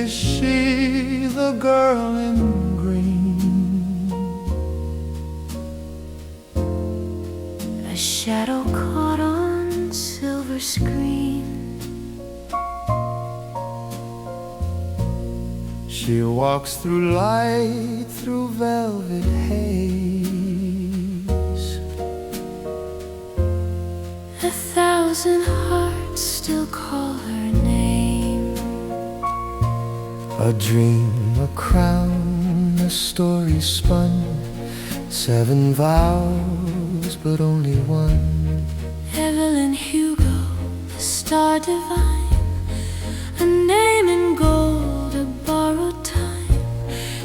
Is she the girl in green? A shadow caught on silver screen. She walks through light, through velvet haze. 1,000 hearts still call her name. A dream, a crown, a story spun. 7 vows, but only one. Evelyn, Hugo, a star divine, a name in gold, a borrowed time.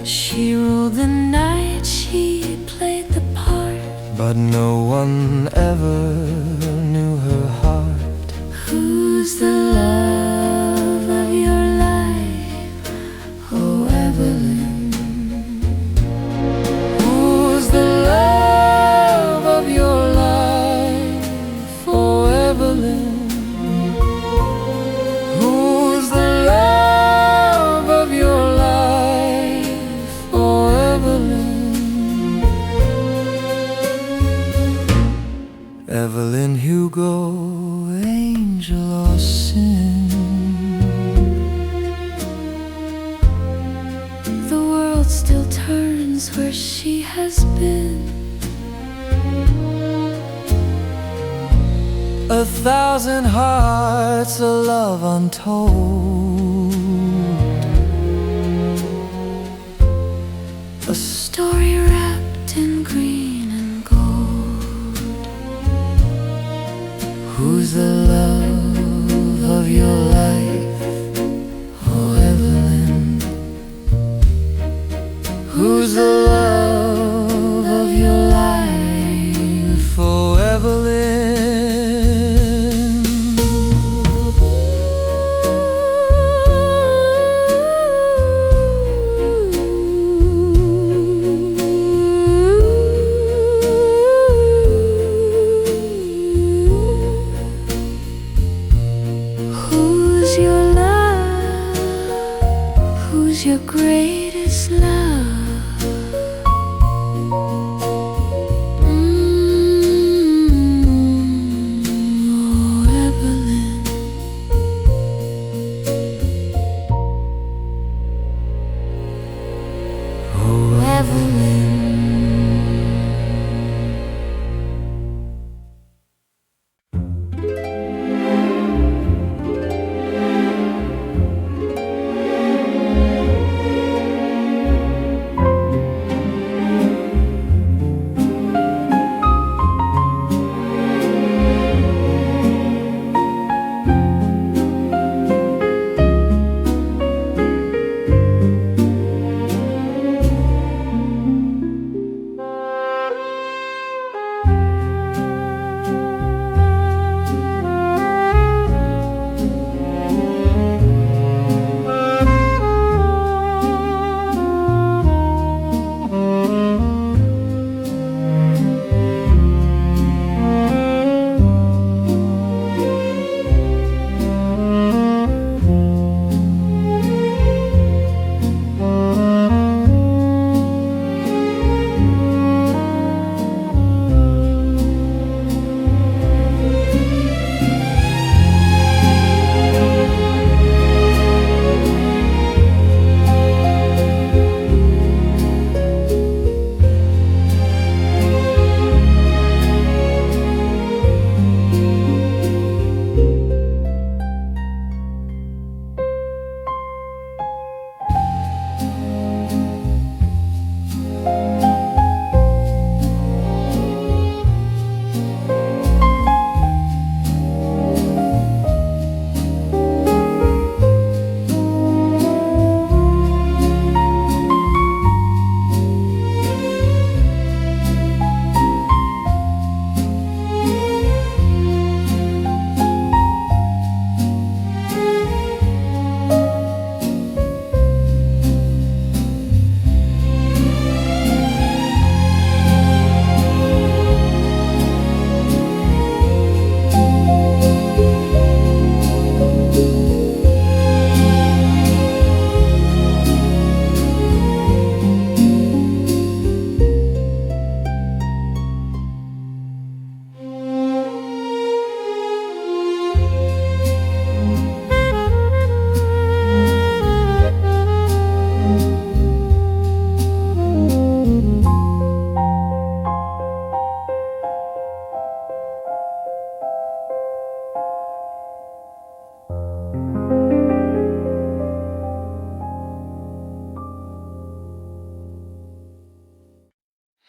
She ruled the night, she played the part, but no one ever knew her heart. Who's the love of your life, oh Evelyn? Who's the love of your life, oh Evelyn? Who's the love of your life, oh Evelyn? Evelyn, Hugo, angel or sin? The world still turns where she has been. 1,000 hearts, a love untold. A story wrapped in green and gold. Who's the love of your life, oh Evelyn? Who's the love of your life, oh Evelyn?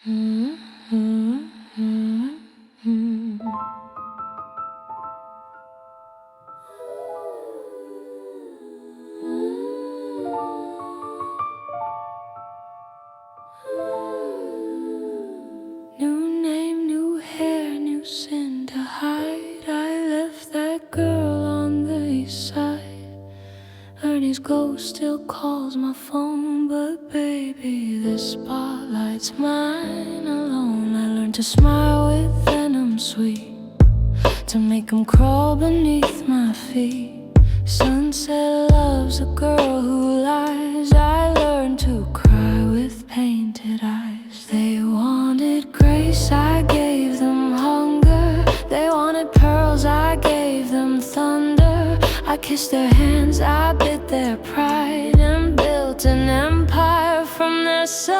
New name, new hair, new sin to hide. I left that girl on the east side. Ernie's ghost still calls my phone, but baby, the spotlight's mine alone. I learned to smile with venom sweet, to make 'em crawl beneath my feet. Sunset loves a girl who lies. I learned to cry with painted eyes. They wanted grace, I gave them hunger. They wanted pearls, I gave them thunder. I kissed their hands, I bit their pride, and built an empire from their size.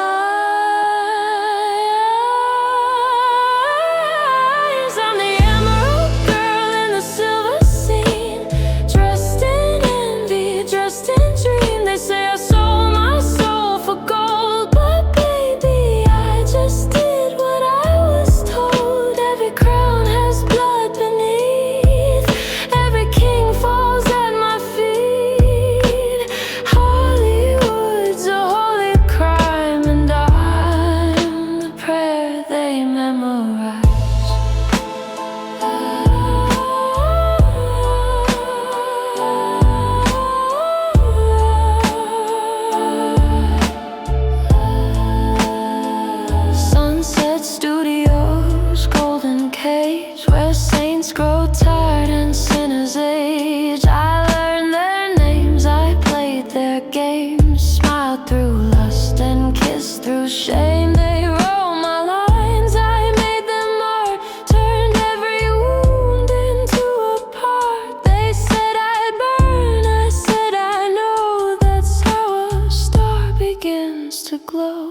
I'm the emerald girl in the silver scene, dressed in envy, dressed in dream. They say I sold my soul for gold, but baby, I just did what I was told. Every crown has blood beneath, every king falls at my feet. Hollywood's a holy crime, and I'm the prayer they memorize. Sunset Studios, golden cage, where saints grow tired and sinners age. I learned their names, I played their games, smiled through lust and kissed through shame. They wrote my lines, I made them art, turned every wound into a part. They said I'd burn, I said I know. That's how a star begins to glow.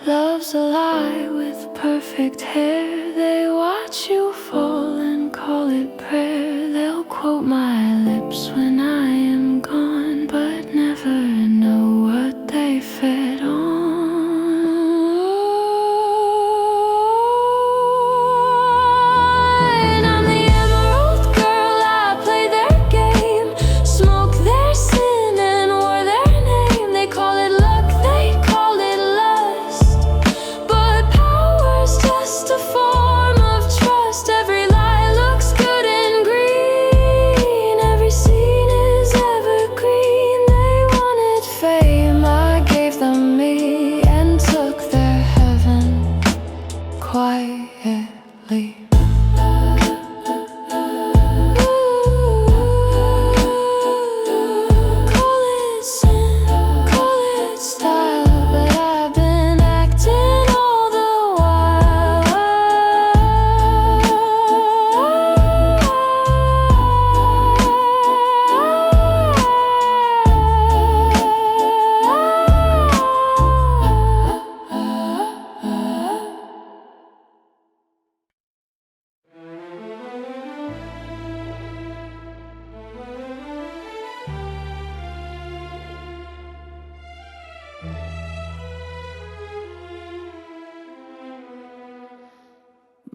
Love's a lie with perfect hair. They watch you fall and call it prayer. They'll quote my lips when I am gone, but never know what they fed on. I'm the emerald girl, I play their game, smoke their sin and wore their name. They call it luck, they call it lust, but power's just a form of trust. Every lie looks good and green, every scene is evergreen. They wanted fame, I gave them me, and took their heaven quietly. Call it sin, call it style, but I've been acting all the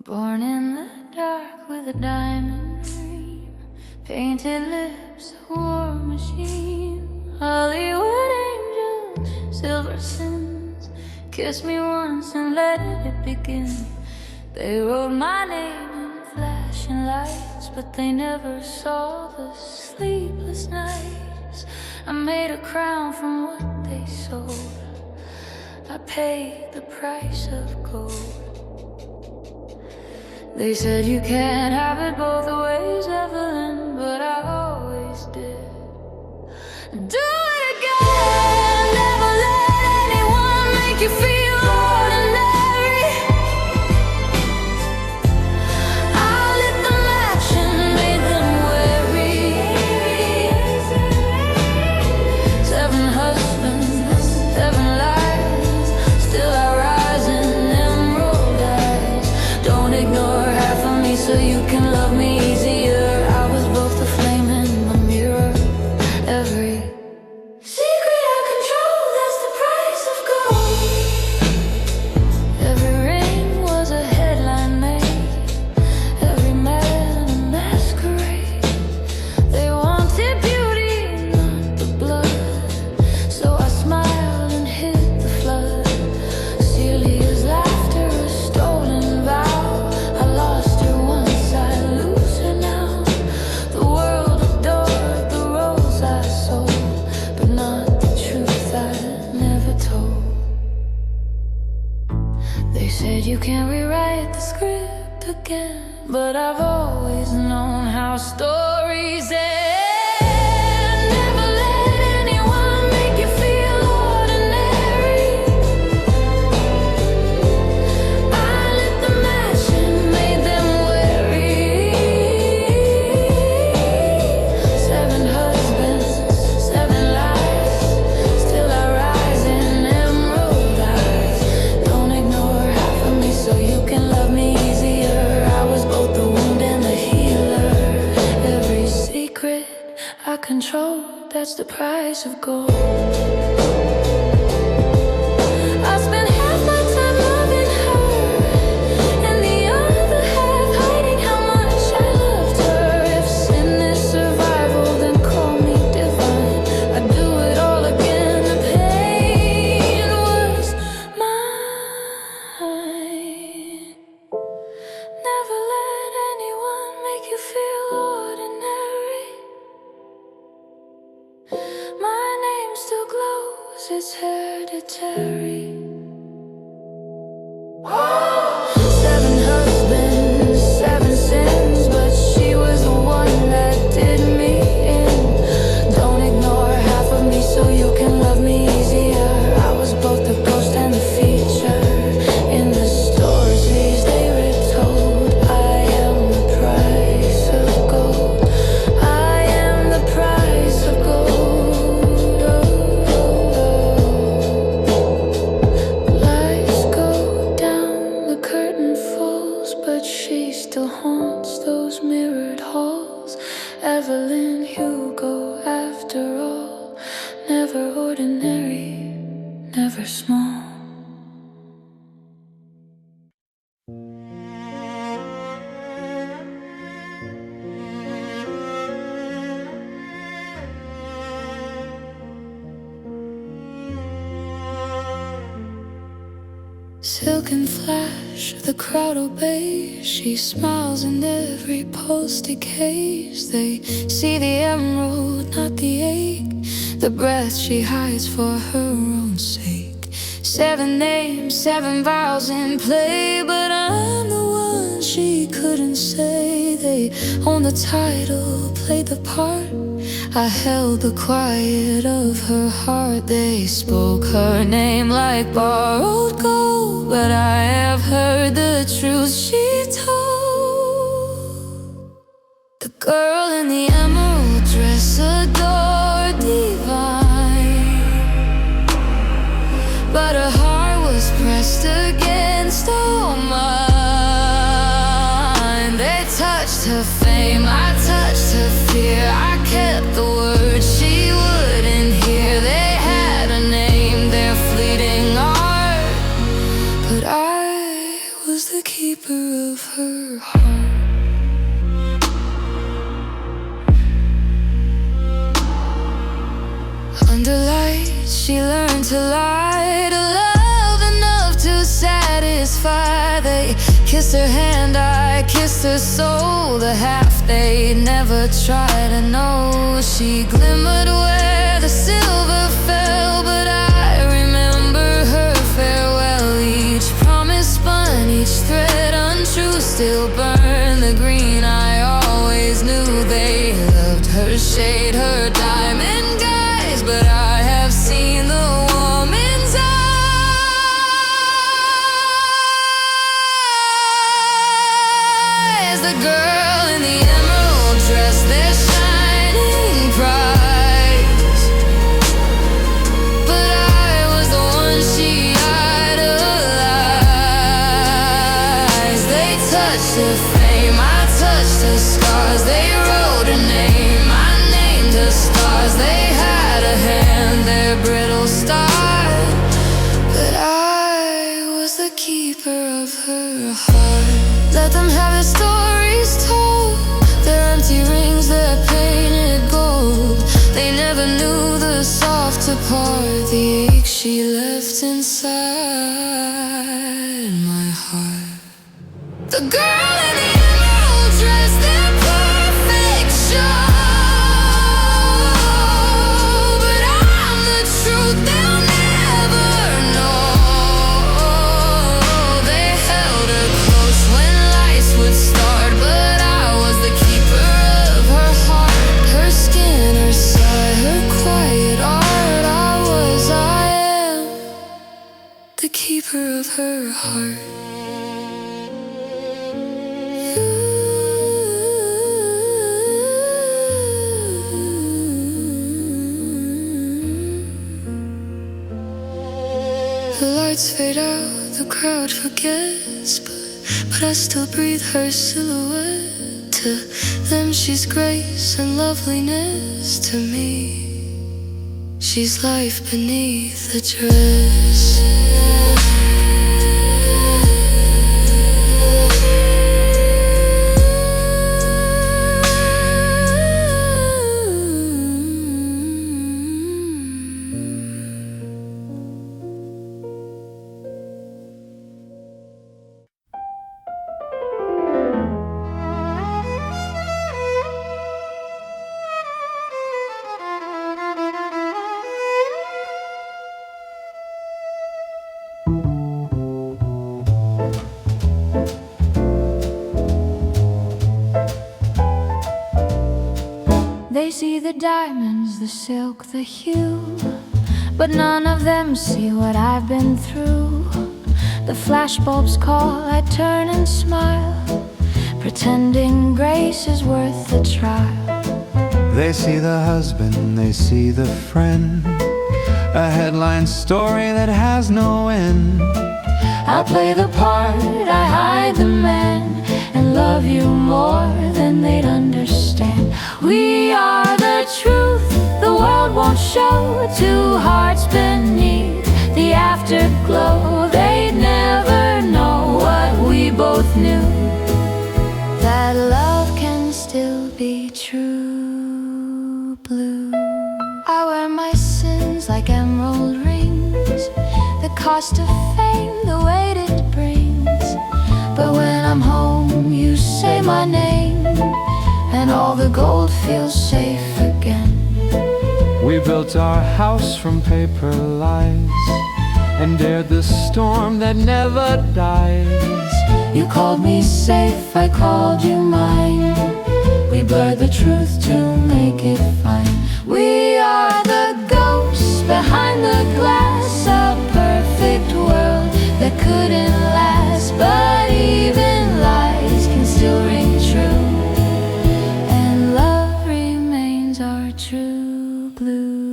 Born in the dark with a diamond dream, painted lips, a war machine. Hollywood angels, silver sins, kiss me once and let it begin. They wrote my name in flashing lights, but they never saw the sleepless nights. I made a crown from what they sold, I paid the price of gold. They said you can't have it both ways, Evelyn, but I always did. Do it again, never let anyone make you feel ordinary. I lit the match and made them wary. 7 husbands, 7 lives, still I rise in emerald eyes. Don't ignore half of me so you can love me easier. I was both the flame and the mirror. They said you can't rewrite the script again, but I've always known how stories end. Never let anyone make you feel ordinary. I lit the match and made them wary. 7 husbands, 7 lives. Still I rise in emerald eyes. Don't ignore half of me so you can love me easier. I was both the wound and the healer. Every secret I control, that's the price of gold. I spent half my time loving her, and the other half hiding how much I loved her. If sin is survival, then call me divine. I'd do it all again, the pain was mine. Never let anyone make you feel ordinary. My name still glows, it's hereditary. 7 husbands, 7 sins, but she was the one that did me in. Don't ignore half of me so you can love me easier. I was both the ghost and the feature in the stories they retold. I am the price of gold. I am the price of gold. Lights go down, the curtain falls, but she still haunts those mirrored halls. Evelyn, Hugo, after all, never ordinary, never small. Silken flash, the crowd obeys. She smiles in every pulse decays. They see the emerald, not the ache. The breath she hides for her own sake. 7 names, 7 vows in play, but I'm the one she couldn't say. They own the title, played the part. I held the quiet of her heart. They spoke her name like borrowed gold, but I have heard the truth she told. The girl in the emerald dress adored divine, but her heart was pressed against all mine. They touched her fame, I touched her fear. I kept the words she wouldn't hear. They had a name, their fleeting art, but I was the keeper of her heart. Under lights, she learned to lie, to love enough to satisfy. They kissed her hand, I kissed her soul. The half they never tried to know. She glimmered where the silver fell, but I remember her farewell. Each promise spun, each thread untrue, still burned the green I always knew. They loved her shade, her diamond guise, but I have seen the woman's eyes. The girl in the emerald dress, their shining prize, but I was the one she idolized. They touched her fame, I touched her scars. They wrote her name, I named her stars. They had a hand, their brittle start, but I was the keeper of her heart. Let them have their stories told, their empty rings, their painted gold. They never knew the softer part, the ache she left inside my heart. The girl in the emerald dress, their perfect show, but I'm the truth they'll never know. heart. The lights fade out, the crowd forgets, but I still breathe her silhouette. To them she's grace and loveliness. To me, she's life beneath the dress. They see the diamonds, the silk, the hue, but none of them see what I've been through. The flashbulbs call, I turn and smile, pretending grace is worth the trial. They see the husband, they see the friend, a headline story that has no end. I'll play the part, I hide the man, and love you more than they'd understand. We are the truth, the world won't show. Two hearts beneath the afterglow. They'd never know what we both knew, that love can still be true blue. I wear my sins like emerald rings, the cost of fame, the weight it brings. But when I'm home, you say my name, and all the gold feels safe again. We built our house from paper lies, and dared the storm that never dies. You called me safe, I called you mine. We blurred the truth to make it fine. We are the ghosts behind the glass, a perfect world that couldn't last. But even lies can still ring true, and love remains our true blue.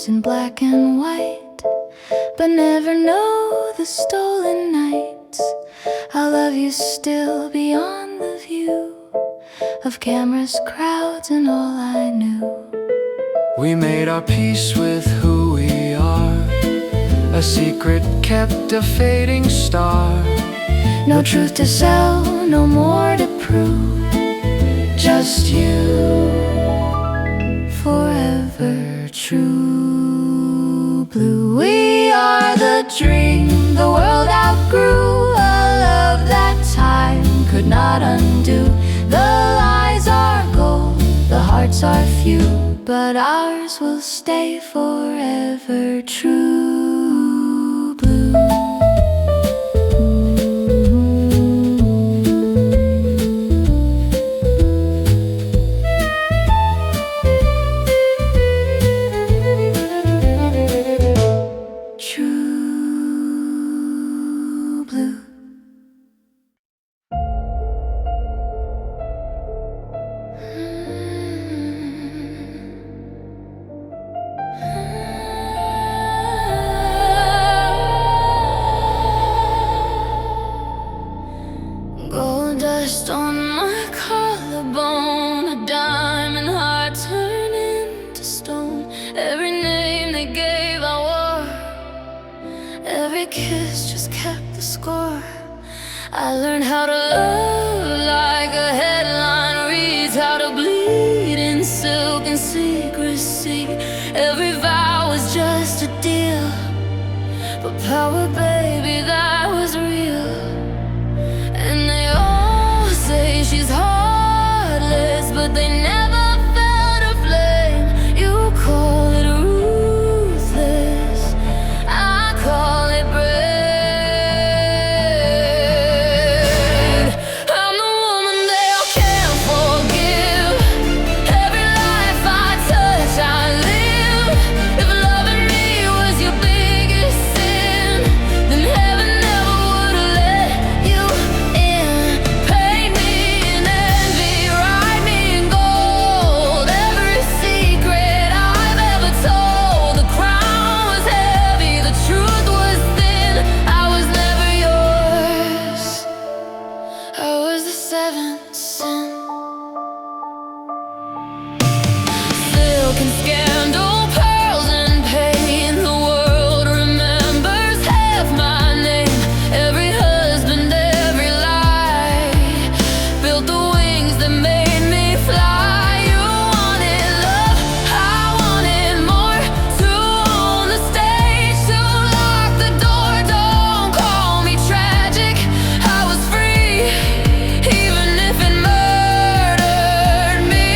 In black and white, but never know the stolen nights. I'll love you still beyond the view of cameras, crowds, and all I knew. We made our peace with who we are, a secret kept, a fading star. No truth to sell, no more to prove, just you, forever true blue. We are the dream the world outgrew, a love that time could not undo. The lies are gold, the hearts are few, but ours will stay forever true blue. Gold dust on my collarbone, a diamond heart turned into stone. Every name they gave I wore, every kiss just kept the score. I learned how to love like a headline reads, how to bleed in silk see. Every vow was just a deal, but power, baby, that was real. And they all say she's heartless, but they never felt a flame. You call it ruthless, I call it brave. I'm the woman they all can't forgive. Every life I touch, I live. If loving me was your biggest sin, then heaven never would have let you in. Paint me in envy, write me in gold. Every secret I've ever told. The crown was heavy, the truth was thin. I was never yours. I was the seventh sin. Silk and scandal, pearls and pain. The world remembers half my name. Every husband, every lie built the wings that made me fly. You wanted love, I wanted more. Two on the stage, two locked the door. Don't call me tragic, I was free, even if it murdered me.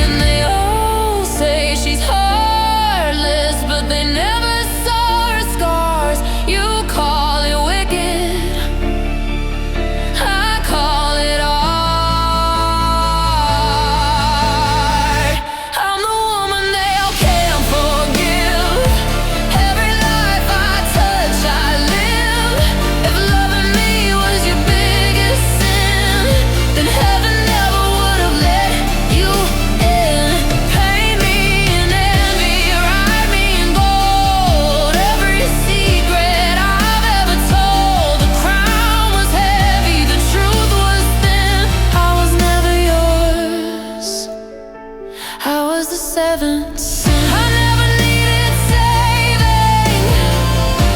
And they all say she's heartless, but they never saw her scars. You call it wicked, I call it art. I'm the woman they all can't forgive. Every life I touch, I live. If loving me was your biggest sin, then heaven never would have let you in. Paint me in envy, write me in gold. Every secret I've ever told. The crown was heavy, the truth was thin. I was never yours. I was the seventh sin. I never needed saving.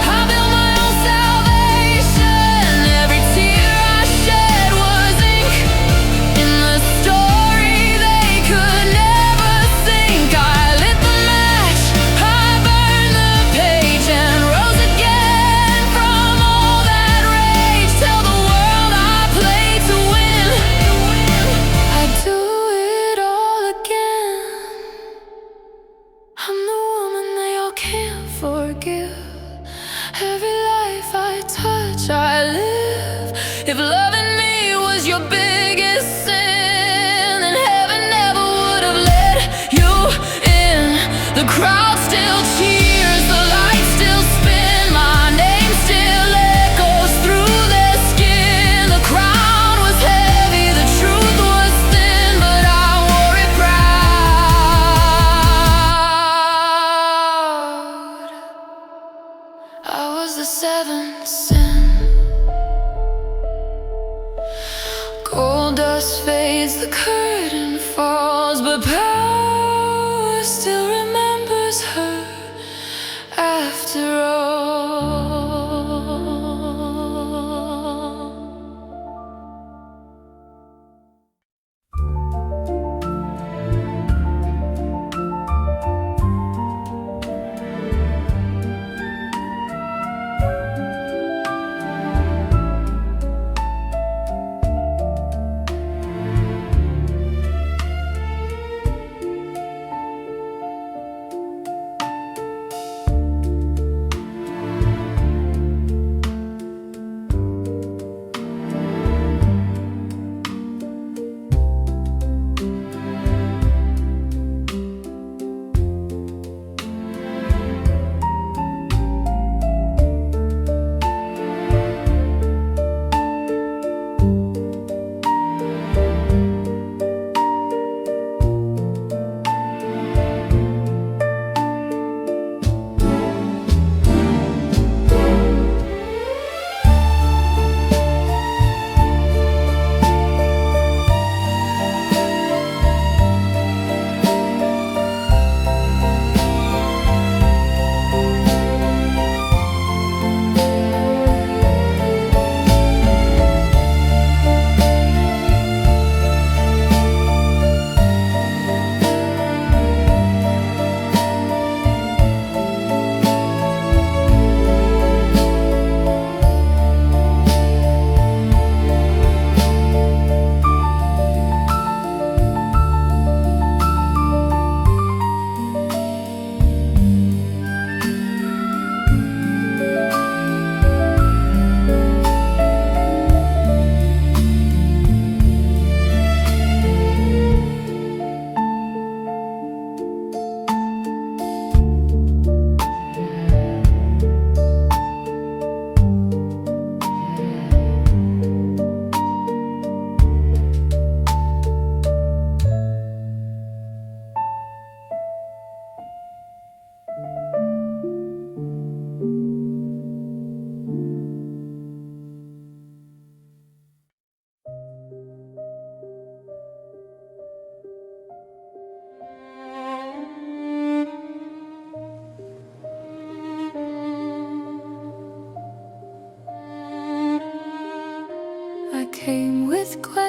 I built my own salvation. Every tear I shed was ink in the story they could never sink. I lit the match, I burned the page, and rose again from all that rage. Tell the world I played to win. I'd do it all again. I'm the woman they all can't forgive. Every life I touch, I live. If loving me was your biggest sin, then heaven never would have let you in. The crowd still cheers, the lights still spin. My name still echoes through their skin. The crown was heavy, the truth was thin, but I wore it proud. I was the seventh sin. Gold dust fades, the curtain falls, but power still remembers her after all.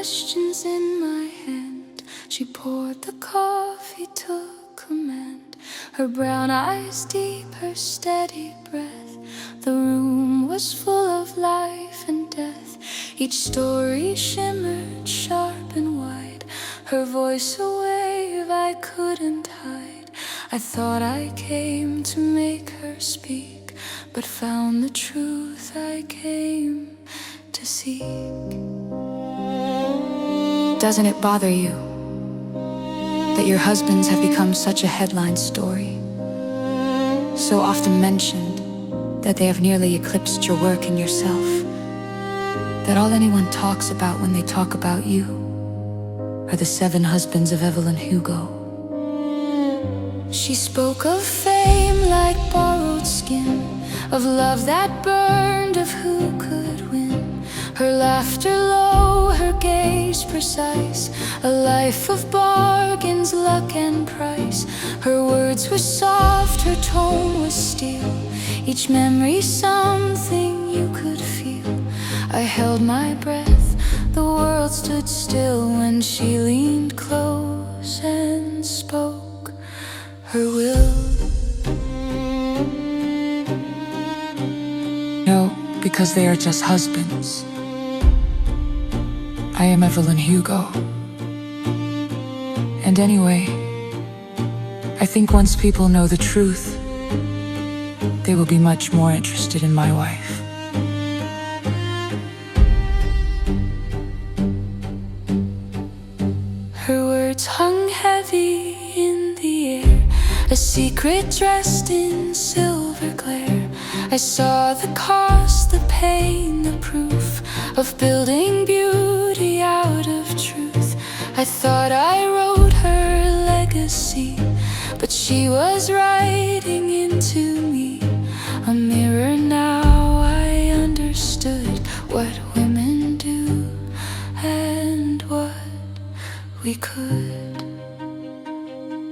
questions in my hand. She poured the coffee, took command. Her brown eyes deep, her steady breath. The room was full of life and death. Each story shimmered sharp and wide. Her voice a wave I couldn't hide. I thought I came to make her speak, but found the truth I came to seek. Doesn't it bother you that your husbands have become such a headline story, so often mentioned that they have nearly eclipsed your work and yourself, that all anyone talks about when they talk about you are the 7 husbands of Evelyn Hugo? She spoke of fame like borrowed skin, of love that burned, of who could win. Her laughter low, her gaze precise, a life of bargains, luck and price. Her words were soft, her tone was steel, each memory something you could feel. I held my breath, the world stood still when she leaned close and spoke her will. No, because they are just husbands. I am Evelyn Hugo. And anyway, I think once people know the truth, they will be much more interested in my wife. Her words hung heavy in the air, a secret dressed in silver glare. I saw the cost, the pain, the proof of building beauty out of truth. I thought I wrote her legacy, but she was writing into me. A mirror now, I understood what women do and what we could.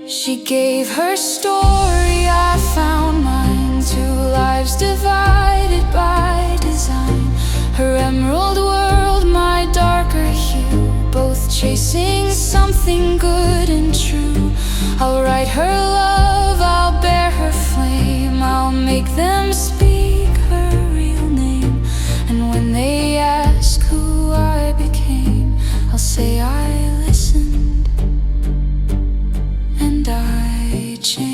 She gave her story, I found mine, 2 lives divided by design. Her emerald world, my darker hue, both chasing something good and true. I'll write her love, I'll bear her flame, I'll make them speak her real name. And when they ask who I became, I'll say I listened and I changed.